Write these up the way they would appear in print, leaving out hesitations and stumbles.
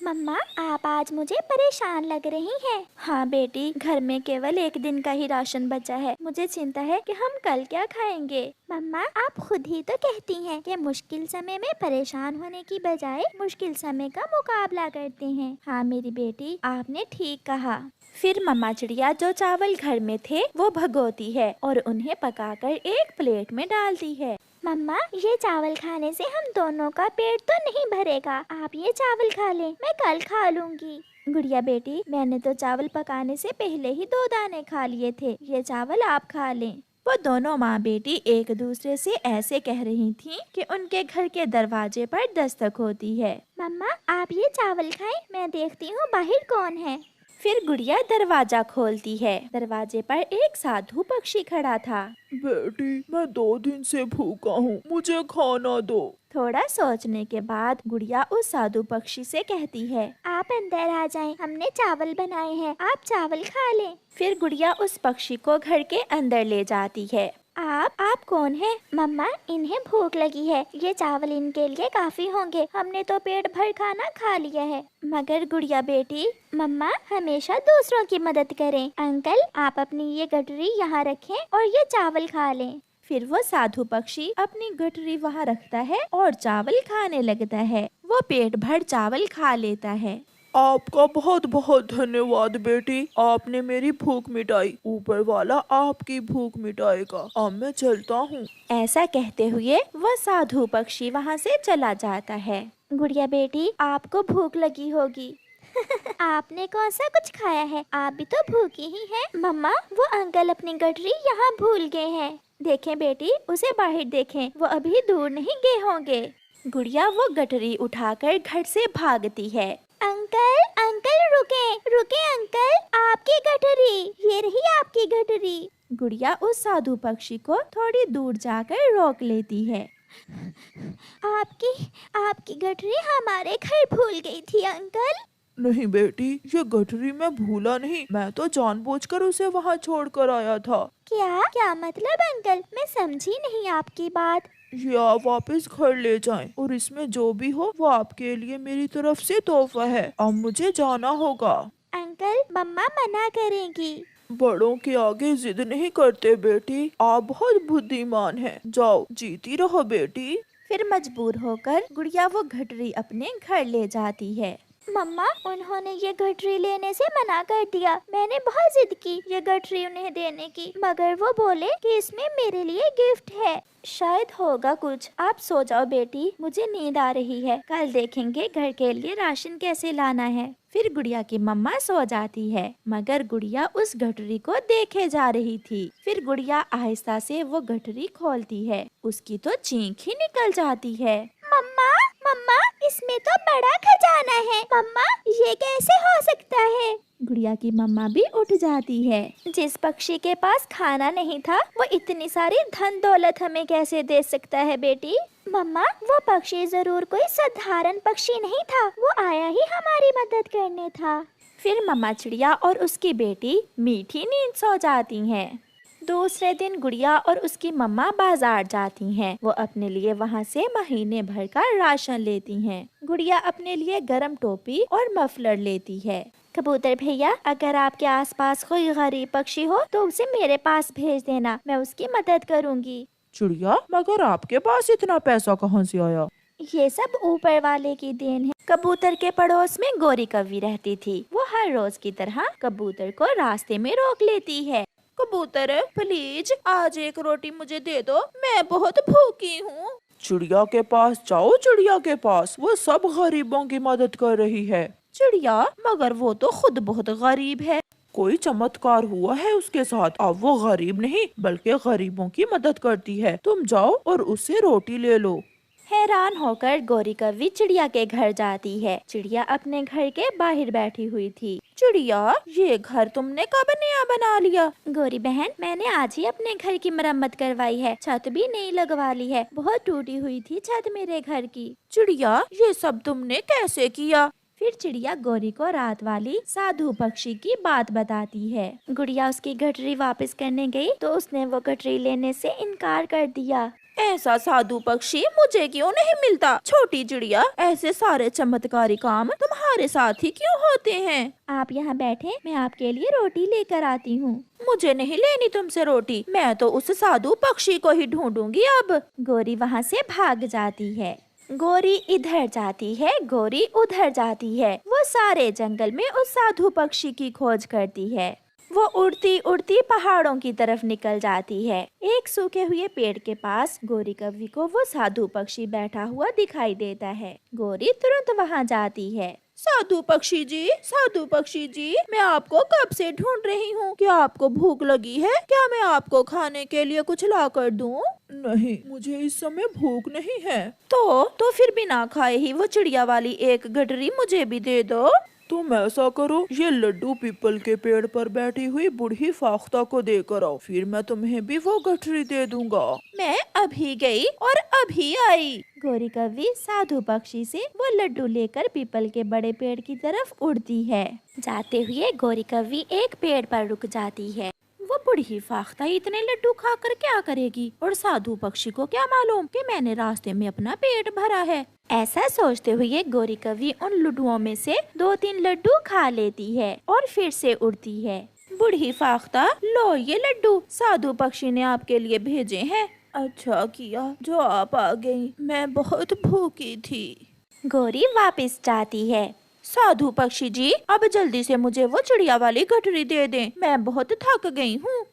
मम्मा, आप आज मुझे परेशान लग रही हैं। हाँ बेटी, घर में केवल एक दिन का ही राशन बचा है। मुझे चिंता है कि हम कल क्या खाएंगे। मम्मा, आप खुद ही तो कहती हैं कि मुश्किल समय में परेशान होने की बजाय मुश्किल समय का मुकाबला करते हैं। हाँ मेरी बेटी, आपने ठीक कहा। फिर मम्मा चिड़िया जो चावल घर में थे वो भगोती है और उन्हें पकाकर एक प्लेट में डालती है। मम्मा, ये चावल खाने से हम दोनों का पेट तो नहीं भरेगा। आप ये चावल खा लें, मैं कल खा लूंगी। गुड़िया बेटी, मैंने तो चावल पकाने से पहले ही 2 दाने खा लिए थे। ये चावल आप खा लें। वो दोनों माँ बेटी एक दूसरे से ऐसे कह रही थीं कि उनके घर के दरवाजे पर दस्तक होती है। मम्मा, आप ये चावल खाएं, मैं देखती हूँ बाहर कौन है। फिर गुड़िया दरवाजा खोलती है। दरवाजे पर एक साधु पक्षी खड़ा था। बेटी, मैं 2 दिन से भूखा हूँ, मुझे खाना दो। थोड़ा सोचने के बाद गुड़िया उस साधु पक्षी से कहती है, आप अंदर आ जाएं, हमने चावल बनाए हैं, आप चावल खा लें। फिर गुड़िया उस पक्षी को घर के अंदर ले जाती है। आप कौन हैं? मम्मा, इन्हें भूख लगी है, ये चावल इनके लिए काफी होंगे, हमने तो पेट भर खाना खा लिया है। मगर गुड़िया बेटी, मम्मा हमेशा दूसरों की मदद करें। अंकल, आप अपनी ये गठरी यहाँ रखें और ये चावल खा लें। फिर वो साधु पक्षी अपनी गठरी वहाँ रखता है और चावल खाने लगता है। वो पेट भर चावल खा लेता है। आपका बहुत बहुत धन्यवाद बेटी, आपने मेरी भूख मिटाई। ऊपर वाला आपकी भूख मिटाएगा। अब मैं चलता हूँ। ऐसा कहते हुए वो साधु पक्षी वहाँ से चला जाता है। गुड़िया बेटी, आपको भूख लगी होगी। आपने कौन सा कुछ खाया है? आप भी तो भूखी ही हैं। मम्मा, वो अंकल अपनी गठरी यहाँ भूल गए हैं। देखें बेटी, उसे बाहर देखें, वो अभी दूर नहीं गए होंगे। गुड़िया वो गठरी उठाकर घर से भागती है। अंकल, अंकल रुके अंकल, आपकी गठरी, ये रही आपकी गठरी। गुड़िया उस साधु पक्षी को थोड़ी दूर जाकर रोक लेती है। आपकी गठरी हमारे घर भूल गई थी अंकल। नहीं बेटी, ये गठरी मैं भूला नहीं, मैं तो जानबूझकर उसे वहाँ छोड़कर आया था। क्या मतलब अंकल? मैं समझी नहीं आपकी बात। ये आप वापस घर ले जाएं और इसमें जो भी हो वो आपके लिए मेरी तरफ से तोहफा है। अब मुझे जाना होगा। अंकल, मम्मा मना करेंगी। बड़ों के आगे जिद नहीं करते बेटी, आप बहुत बुद्धिमान हैं। जाओ, जीती रहो बेटी। फिर मजबूर होकर गुड़िया वो गठरी अपने घर ले जाती है। मम्मा, उन्होंने ये गठरी लेने से मना कर दिया। मैंने बहुत जिद की ये गठरी उन्हें देने की, मगर वो बोले कि इसमें मेरे लिए गिफ्ट है। शायद होगा कुछ। आप सो जाओ बेटी, मुझे नींद आ रही है। कल देखेंगे घर के लिए राशन कैसे लाना है। फिर गुड़िया की मम्मा सो जाती है, मगर गुड़िया उस गठरी को देखे जा रही थी। फिर गुड़िया आहिस्ता से वो गठरी खोलती है। उसकी तो चीख ही निकल जाती है। मम्मा, मम्मा, इसमें तो बड़ा खजाना है। मम्मा, ये कैसे हो सकता है? गुड़िया की मम्मा भी उठ जाती है। जिस पक्षी के पास खाना नहीं था, वो इतनी सारी धन दौलत हमें कैसे दे सकता है बेटी? मम्मा, वो पक्षी जरूर कोई साधारण पक्षी नहीं था, वो आया ही हमारी मदद करने था। फिर मम्मा चिड़िया और उसकी बेटी मीठी नींद सो जाती हैं। दूसरे दिन गुड़िया और उसकी मम्मा बाजार जाती हैं। वो अपने लिए वहाँ से महीने भर का राशन लेती हैं। गुड़िया अपने लिए गरम टोपी और मफलर लेती है। कबूतर भैया, अगर आपके आसपास कोई गरीब पक्षी हो तो उसे मेरे पास भेज देना, मैं उसकी मदद करूँगी। चिड़िया, मगर आपके पास इतना पैसा कहाँ से आया? ये सब ऊपर वाले की देन है। कबूतर के पड़ोस में गोरी कौवी रहती थी। वो हर रोज की तरह कबूतर को रास्ते में रोक लेती है। कबूतर, प्लीज आज एक रोटी मुझे दे दो, मैं बहुत भूखी हूँ। चिड़िया के पास जाओ, चिड़िया के पास, वो सब गरीबों की मदद कर रही है। चिड़िया, मगर वो तो खुद बहुत गरीब है। कोई चमत्कार हुआ है उसके साथ, अब वो गरीब नहीं बल्कि गरीबों की मदद करती है। तुम जाओ और उससे रोटी ले लो। हैरान होकर गोरी कौवी चिड़िया के घर जाती है। चिड़िया अपने घर के बाहर बैठी हुई थी। चिड़िया, ये घर तुमने कब नया बना लिया? गोरी बहन, मैंने आज ही अपने घर की मरम्मत करवाई है, छत भी नई लगवा ली है। बहुत टूटी हुई थी छत मेरे घर की। चिड़िया, ये सब तुमने कैसे किया? फिर चिड़िया गोरी को रात वाली साधु पक्षी की बात बताती है। गुड़िया उसकी गठरी वापस करने गई तो उसने वो गठरी लेने से इनकार कर दिया। ऐसा साधु पक्षी मुझे क्यों नहीं मिलता? छोटी चिड़िया, ऐसे सारे चमत्कारी काम तुम्हारे साथ ही क्यों होते हैं? आप यहाँ बैठे, मैं आपके लिए रोटी लेकर आती हूँ। मुझे नहीं लेनी तुमसे रोटी, मैं तो उस साधु पक्षी को ही ढूंढूंगी अब। गोरी वहाँ से भाग जाती है। गोरी इधर जाती है, गोरी उधर जाती है। वो सारे जंगल में उस साधु पक्षी की खोज करती है। वो उड़ती उड़ती पहाड़ों की तरफ निकल जाती है। एक सूखे हुए पेड़ के पास गोरी कव्वी को वो साधु पक्षी बैठा हुआ दिखाई देता है। गोरी तुरंत वहाँ जाती है। साधु पक्षी जी, मैं आपको कब से ढूंढ रही हूँ। क्या आपको भूख लगी है? क्या मैं आपको खाने के लिए कुछ ला कर दूँ? नहीं, मुझे इस समय भूख नहीं है। तो फिर बिना खाए ही वो चिड़िया वाली एक गठरी मुझे भी दे दो। तुम ऐसा करो, ये लड्डू पीपल के पेड़ पर बैठी हुई बूढ़ी फाख्ता को देकर आओ, फिर मैं तुम्हें भी वो गठरी दे दूंगा। मैं अभी गई और अभी आई। गोरी कव्वी साधु पक्षी से वो लड्डू लेकर पीपल के बड़े पेड़ की तरफ उड़ती है। जाते हुए गोरी कव्वी एक पेड़ पर रुक जाती है। वो बूढ़ी फाख्ता इतने लड्डू खाकर क्या करेगी, और साधु पक्षी को क्या मालूम कि मैंने रास्ते में अपना पेट भरा है। ऐसा सोचते हुए गोरी कव्वी उन लड्डुओं में से 2-3 लड्डू खा लेती है और फिर से उड़ती है। बूढ़ी फाख्ता, लो ये लड्डू साधु पक्षी ने आपके लिए भेजे हैं। अच्छा किया जो आप आ गई, मैं बहुत भूखी थी। गोरी वापस जाती है। साधु पक्षी जी, अब जल्दी से मुझे वो चिड़िया वाली गठरी दे दें, मैं बहुत थक गई हूँ।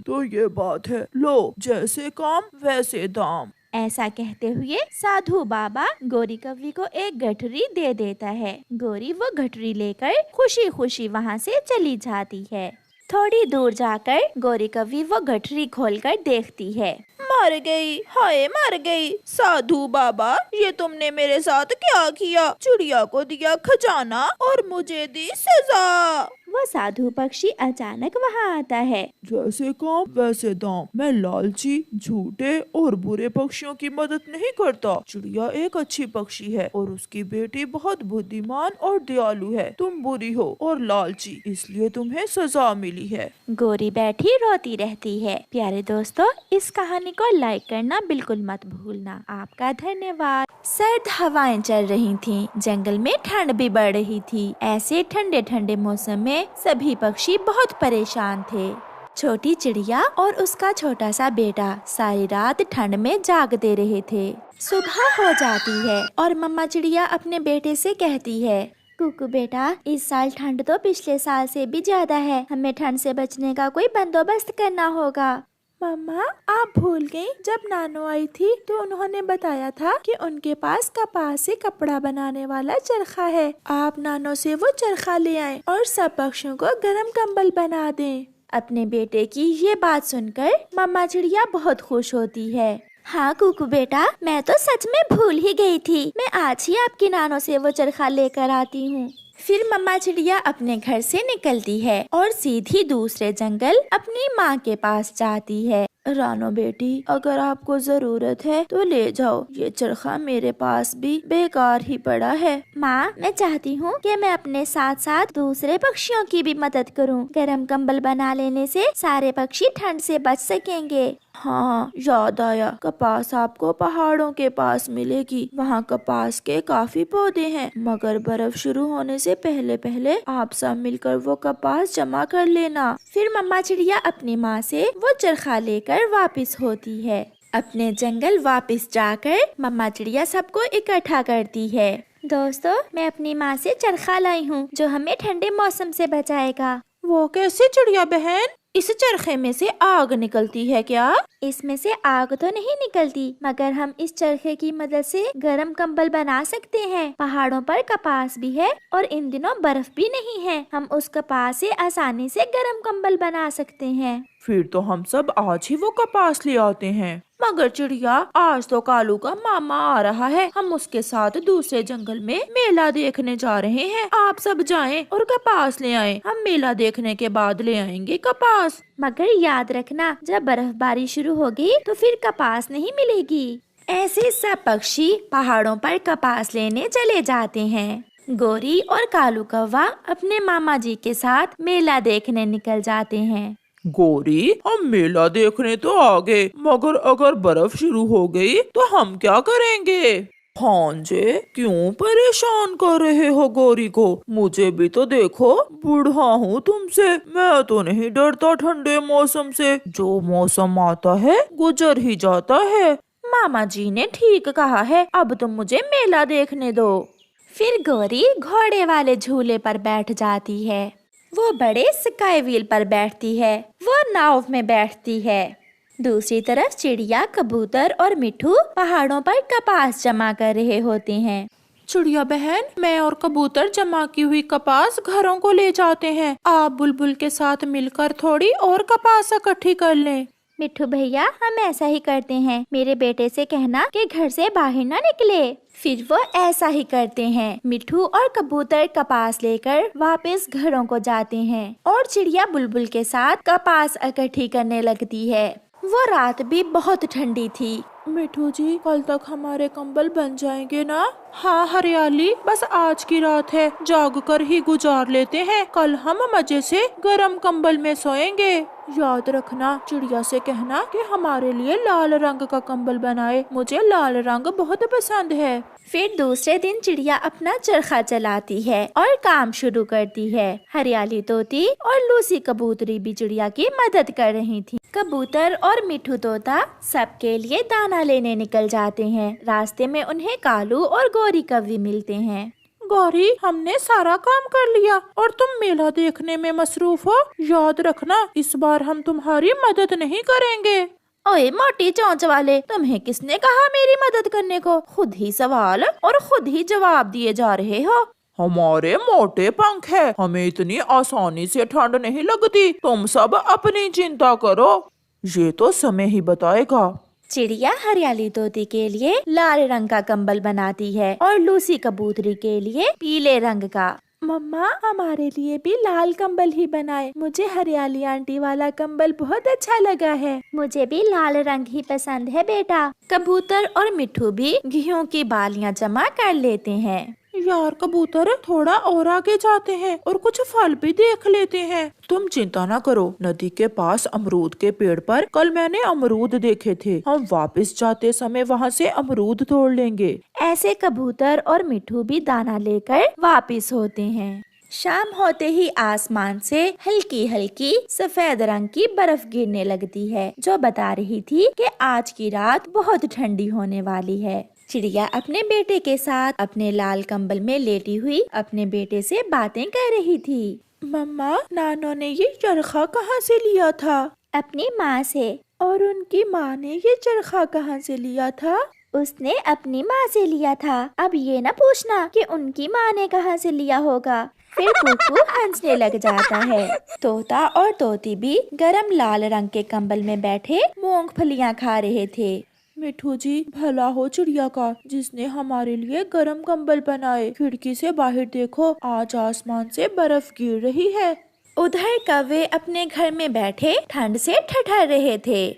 तो ये बात है, लो जैसे काम वैसे दाम। ऐसा कहते हुए साधु बाबा गोरी कव्वी को एक गठरी दे देता है। गोरी वो गठरी लेकर खुशी खुशी वहाँ से चली जाती है। थोड़ी दूर जाकर गोरी कव्वी वो गठरी खोलकर देखती है। मर गई, हाय मर गई। साधु बाबा, ये तुमने मेरे साथ क्या किया? चिड़िया को दिया खजाना और मुझे दी सजा। वो साधु पक्षी अचानक वहाँ आता है। जैसे काम वैसे दाम। मैं लालची, झूठे और बुरे पक्षियों की मदद नहीं करता। चिड़िया एक अच्छी पक्षी है और उसकी बेटी बहुत बुद्धिमान और दयालु है। तुम बुरी हो और लालची, इसलिए तुम्हें सजा मिली है। गोरी बैठी रोती रहती है। प्यारे दोस्तों, इस कहानी को लाइक करना बिल्कुल मत भूलना। आपका धन्यवाद। सर्द हवाएं चल रही थीं, जंगल में ठंड भी बढ़ रही थी। ऐसे ठंडे ठंडे मौसम में सभी पक्षी बहुत परेशान थे। छोटी चिड़िया और उसका छोटा सा बेटा सारी रात ठंड में जागते रहे थे। सुबह हो जाती है और मम्मा चिड़िया अपने बेटे से कहती है, कुकू बेटा, इस साल ठंड तो पिछले साल से भी ज्यादा है। हमें ठंड से बचने का कोई बंदोबस्त करना होगा। मम्मा, आप भूल गई, जब नानो आई थी तो उन्होंने बताया था कि उनके पास कपास से कपड़ा बनाने वाला चरखा है। आप नानो से वो चरखा ले आएं और सब पक्षियों को गर्म कंबल बना दें। अपने बेटे की ये बात सुनकर मम्मा चिड़िया बहुत खुश होती है। हाँ कुकू बेटा, मैं तो सच में भूल ही गई थी। मैं आज ही आपकी नानो से वो चरखा लेकर आती हूँ। फिर मम्मा चिड़िया अपने घर से निकलती है और सीधी दूसरे जंगल अपनी माँ के पास जाती है। रानो बेटी, अगर आपको जरूरत है तो ले जाओ, ये चरखा मेरे पास भी बेकार ही पड़ा है। माँ, मैं चाहती हूँ कि मैं अपने साथ साथ दूसरे पक्षियों की भी मदद करूँ। गर्म कंबल बना लेने से सारे पक्षी ठंड से बच सकेंगे। हाँ, याद आया, कपास आपको पहाड़ों के पास मिलेगी। वहाँ कपास के काफी पौधे हैं, मगर बर्फ शुरू होने से पहले पहले आप सब मिलकर वो कपास जमा कर लेना। फिर मम्मा चिड़िया अपनी माँ से वो चरखा लेकर वापस होती है। अपने जंगल वापस जाकर मम्मा चिड़िया सबको इकट्ठा करती है। दोस्तों, मैं अपनी माँ से चरखा लाई हूँ जो हमें ठंडे मौसम से बचाएगा। वो कैसे चिड़िया बहन? इस चरखे में से आग निकलती है क्या? इसमें से आग तो नहीं निकलती, मगर हम इस चरखे की मदद से गर्म कंबल बना सकते हैं। पहाड़ों पर कपास भी है और इन दिनों बर्फ भी नहीं है। हम उस कपास से आसानी से गर्म कंबल बना सकते हैं। फिर तो हम सब आज ही वो कपास ले आते हैं। मगर चिड़िया, आज तो कालू का मामा आ रहा है, हम उसके साथ दूसरे जंगल में मेला देखने जा रहे हैं। आप सब जाएं और कपास ले आएं। हम मेला देखने के बाद ले आएंगे कपास। मगर याद रखना, जब बर्फबारी शुरू होगी तो फिर कपास नहीं मिलेगी। ऐसे सब पक्षी पहाड़ों पर कपास लेने चले जाते हैं। गोरी और कालू कौवा अपने मामा जी के साथ मेला देखने निकल जाते हैं। गौरी, हम मेला देखने तो आ गए, मगर अगर बर्फ शुरू हो गई तो हम क्या करेंगे? भांजे, क्यों परेशान कर रहे हो गौरी को? मुझे भी तो देखो, बूढ़ा हूँ तुमसे। मैं तो नहीं डरता ठंडे मौसम से। जो मौसम आता है गुजर ही जाता है। मामा जी ने ठीक कहा है, अब तुम मुझे मेला देखने दो। फिर गौरी घोड़े वाले झूले पर बैठ जाती है, वो बड़े स्काई व्हील पर बैठती है, वो नाव में बैठती है। दूसरी तरफ चिड़िया, कबूतर और मिठू पहाड़ों पर कपास जमा कर रहे होते हैं। चिड़िया बहन, मैं और कबूतर जमा की हुई कपास घरों को ले जाते हैं। आप बुलबुल के साथ मिलकर थोड़ी और कपास इकट्ठी कर लें। मिठू भैया, हम ऐसा ही करते हैं। मेरे बेटे से कहना कि घर से बाहर ना निकले। फिर वो ऐसा ही करते हैं। मिठू और कबूतर कपास लेकर वापस घरों को जाते हैं और चिड़िया बुलबुल के साथ कपास इकट्ठी करने लगती है। वो रात भी बहुत ठंडी थी। मिठू जी, कल तक हमारे कंबल बन जाएंगे ना? हाँ हरियाली, बस आज की रात है, जाग कर ही गुजार लेते हैं। कल हम मजे से गरम कंबल में सोएंगे। याद रखना, चिड़िया से कहना कि हमारे लिए लाल रंग का कंबल बनाए। मुझे लाल रंग बहुत पसंद है। फिर दूसरे दिन चिड़िया अपना चरखा चलाती है और काम शुरू करती है। हरियाली तोती और लूसी कबूतरी भी चिड़िया की मदद कर रही थी। कबूतर और मिठू तोता सबके लिए दाना लेने निकल जाते हैं। रास्ते में उन्हें कालू और गौरी कौवी मिलते हैं। गौरी, हमने सारा काम कर लिया और तुम मेला देखने में मसरूफ हो। याद रखना, इस बार हम तुम्हारी मदद नहीं करेंगे। ओए मोटी चोंच वाले, तुम्हें किसने कहा मेरी मदद करने को? खुद ही सवाल और खुद ही जवाब दिए जा रहे हो। हमारे मोटे पंख है, हमें इतनी आसानी से ठंड नहीं लगती। तुम सब अपनी चिंता करो, ये तो समय ही बताएगा। चिड़िया हरियाली तोती के लिए लाल रंग का कंबल बनाती है और लूसी कबूतरी के लिए पीले रंग का। मम्मा, हमारे लिए भी लाल कंबल ही बनाए। मुझे हरियाली आंटी वाला कंबल बहुत अच्छा लगा है। मुझे भी लाल रंग ही पसंद है बेटा। कबूतर और मिठू भी गेहूं की बालियां जमा कर लेते हैं। यार कबूतर, थोड़ा और आगे जाते हैं और कुछ फल भी देख लेते हैं। तुम चिंता ना करो, नदी के पास अमरूद के पेड़ पर कल मैंने अमरूद देखे थे। हम वापस जाते समय वहाँ से अमरूद तोड़ लेंगे। ऐसे कबूतर और मिठू भी दाना लेकर वापस होते हैं। शाम होते ही आसमान से हल्की हल्की सफेद रंग की बर्फ गिरने लगती है, जो बता रही थी कि आज की रात बहुत ठंडी होने वाली है। चिड़िया अपने बेटे के साथ अपने लाल कंबल में लेटी हुई अपने बेटे से बातें कर रही थी। मम्मा, नानो ने ये चरखा कहाँ से लिया था? अपनी माँ से। और उनकी माँ ने ये चरखा कहाँ से लिया था? उसने अपनी माँ से लिया था। अब ये न पूछना कि उनकी माँ ने कहाँ से लिया होगा। फिर कुकू हंसने लग जाता है। तोता और तोती भी गरम लाल रंग के कंबल में बैठे मूंगफलियाँ खा रहे थे। मिठू जी, भला हो चिड़िया का, जिसने हमारे लिए गरम कंबल बनाए। खिड़की से बाहर देखो, आज आसमान से बर्फ गिर रही है। उधर कौवे अपने घर में बैठे ठंड से ठठर रहे थे।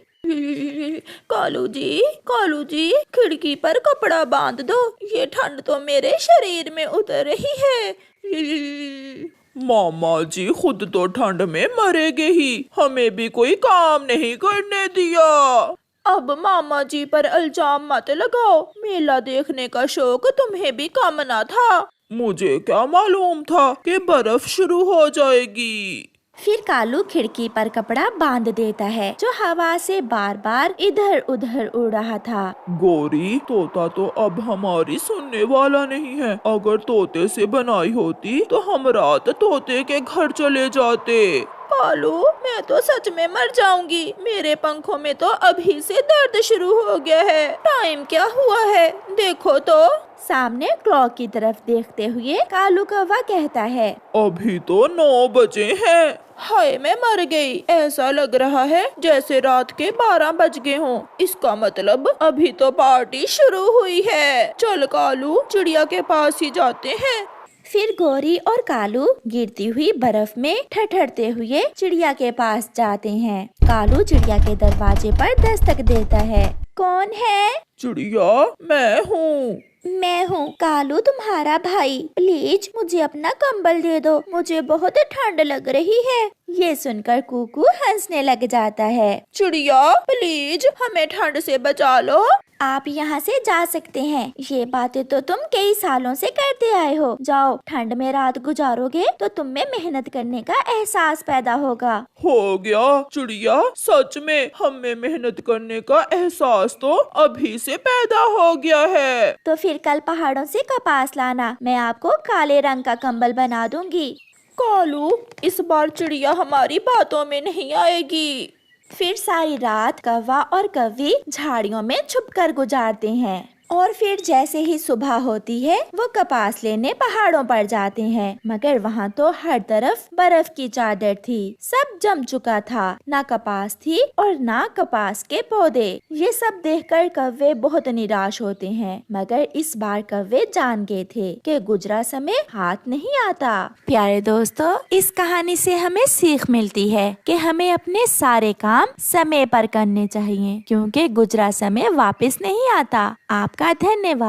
कालू जी, खिड़की पर कपड़ा बांध दो, ये ठंड तो मेरे शरीर में उतर रही है। मामा जी खुद तो ठंड में मरेंगे ही, हमें भी कोई काम नहीं करने दिया। अब मामा जी पर इल्जाम मत लगाओ। मेला देखने का शौक तुम्हें भी कम ना था। मुझे क्या मालूम था कि बर्फ शुरू हो जाएगी। फिर कालू खिड़की पर कपड़ा बांध देता है, जो हवा से बार बार इधर उधर उड़ रहा था। गौरी, तोता तो अब हमारी सुनने वाला नहीं है। अगर तोते से बनाई होती तो हम रात तोते के घर चले जाते। कालू, मैं तो सच में मर जाऊंगी। मेरे पंखों में तो अभी से दर्द शुरू हो गया है। टाइम क्या हुआ है, देखो तो। सामने क्लॉक की तरफ देखते हुए कालू कौवा कहता है, अभी तो 9 बजे हैं। हाय, मैं मर गई। ऐसा लग रहा है जैसे रात के 12 बज गए हों। इसका मतलब अभी तो पार्टी शुरू हुई है। चल कालू, चिड़िया के पास ही जाते हैं। फिर गौरी और कालू गिरती हुई बर्फ में ठठरते हुए चिड़िया के पास जाते हैं। कालू चिड़िया के दरवाजे पर दस्तक देता है। कौन है? चिड़िया, मैं हूँ। मैं हूँ कालू, तुम्हारा भाई। प्लीज मुझे अपना कंबल दे दो, मुझे बहुत ठंड लग रही है। ये सुनकर कुकू हंसने लग जाता है। चिड़िया प्लीज हमें ठंड से बचा लो। आप यहाँ से जा सकते हैं। ये बातें तो तुम कई सालों से करते आए हो। जाओ, ठंड में रात गुजारोगे तो तुम में मेहनत करने का एहसास पैदा होगा। हो गया चिड़िया, सच में हमें मेहनत करने का एहसास तो अभी से पैदा हो गया है। तो फिर कल पहाड़ों से कपास लाना, मैं आपको काले रंग का कंबल बना दूंगी। कालू, इस बार चिड़िया हमारी बातों में नहीं आएगी। फिर सारी रात कौवा और कौवी झाड़ियों में छुपकर गुजारते हैं। और फिर जैसे ही सुबह होती है वो कपास लेने पहाड़ों पर जाते हैं, मगर वहाँ तो हर तरफ बर्फ की चादर थी। सब जम चुका था, ना कपास थी और ना कपास के पौधे। ये सब देखकर कौवे बहुत निराश होते हैं, मगर इस बार कौवे जान गए थे कि गुजरा समय हाथ नहीं आता। प्यारे दोस्तों, इस कहानी से हमें सीख मिलती है कि हमें अपने सारे काम समय पर करने चाहिए, क्योंकि गुजरा समय वापस नहीं आता। आपका धन्यवाद।